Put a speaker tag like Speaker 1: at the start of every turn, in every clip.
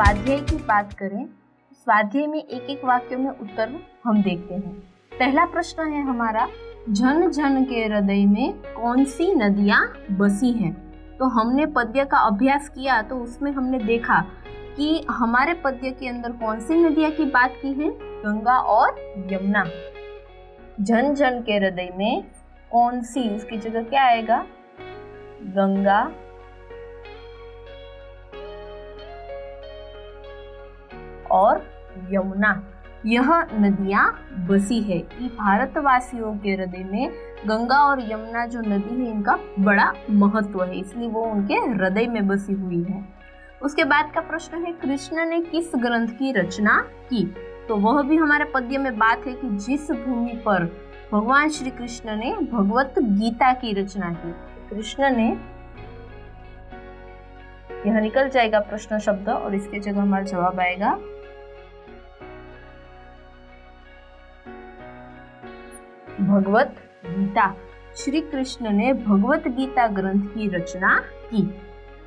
Speaker 1: स्वाध्याय की बात करें, स्वाध्याय में एक एक वाक्य में उत्तर हम देखते हैं। पहला प्रश्न है हमारा, झन झन के हृदय में कौन सी नदियां बसी हैं। तो हमने पद्य का अभ्यास किया तो उसमें हमने देखा कि हमारे पद्य के अंदर कौन सी नदियां की बात की है, गंगा और यमुना। झन झन के हृदय में कौन सी, उसकी जगह क्या आएगा, गंगा और यमुना, यह नदियां बसी है। कि भारतवासियों के हृदय में गंगा और यमुना जो नदी है इनका बड़ा महत्व है, इसलिए वो उनके हृदय में बसी हुई है। उसके बाद का प्रश्न है, कृष्ण ने किस ग्रंथ की रचना की। तो वह भी हमारे पद्य में बात है कि जिस भूमि पर भगवान श्री कृष्ण ने भगवत गीता की रचना की। कृष्ण ने, यह निकल जाएगा प्रश्न शब्द और इसके जगह हमारा जवाब आएगा भगवत गीता। श्री कृष्ण ने भगवत गीता ग्रंथ की रचना की।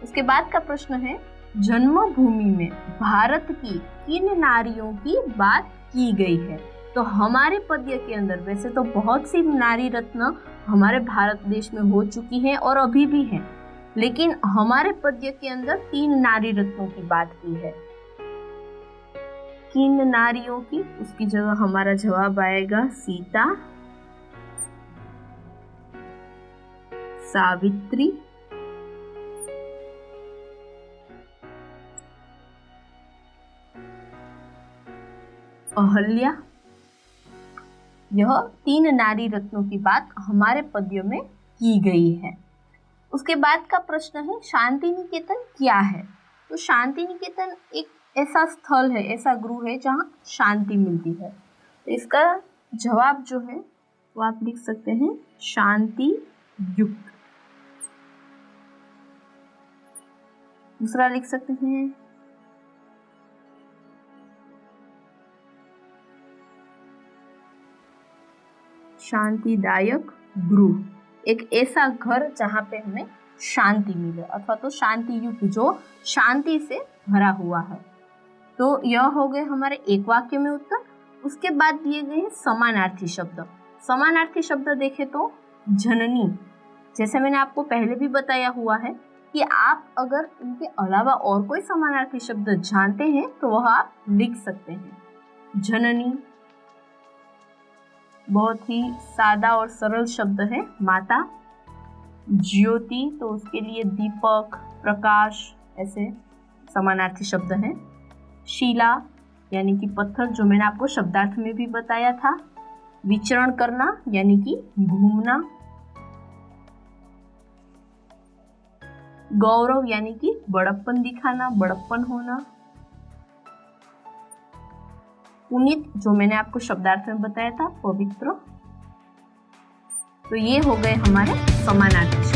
Speaker 1: उसके बाद का प्रश्न है, जन्मभूमि में भारत की किन नारियों की बात की गई है। तो हमारे पद्य के अंदर वैसे तो बहुत सी नारी रत्न हमारे भारत देश में हो चुकी हैं और अभी भी हैं, लेकिन हमारे पद्य के अंदर 3 नारी रत्नों की बात की है। किन नारियों की, उसकी जगह हमारा जवाब आएगा सीता, सावित्री, अहल्या। यह 3 नारी रत्नों की बात हमारे पद्यों में की गई है। उसके बाद का प्रश्न है, शांति निकेतन क्या है। तो शांति निकेतन एक ऐसा स्थल है, ऐसा गृह है जहाँ शांति मिलती है। तो इसका जवाब जो है वो आप लिख सकते हैं शांति युक्त। दूसरा लिख सकते हैं शांतिदायक गृह, एक ऐसा घर जहाँ पे हमें शांति मिले, अथवा तो शांति युक्त, जो शांति से भरा हुआ है। तो यह हो गए हमारे एक वाक्य में उत्तर। उसके बाद दिए गए हैं समानार्थी शब्द। समानार्थी शब्द देखें तो जननी, जैसे मैंने आपको पहले भी बताया हुआ है कि आप अगर इनके अलावा और कोई समानार्थी शब्द जानते हैं तो वह आप लिख सकते हैं। जननी बहुत ही सादा और सरल शब्द है। माता, ज्योति, तो उसके लिए दीपक, प्रकाश, ऐसे समानार्थी शब्द हैं। शिला यानी कि पत्थर, जो मैंने आपको शब्दार्थ में भी बताया था। विचरण करना यानी कि घूमना। गौरव यानी कि बड़प्पन दिखाना, बड़प्पन होना। पुनीत, जो मैंने आपको शब्दार्थ में बताया था, पवित्र। तो ये हो गए हमारे समानार्थी।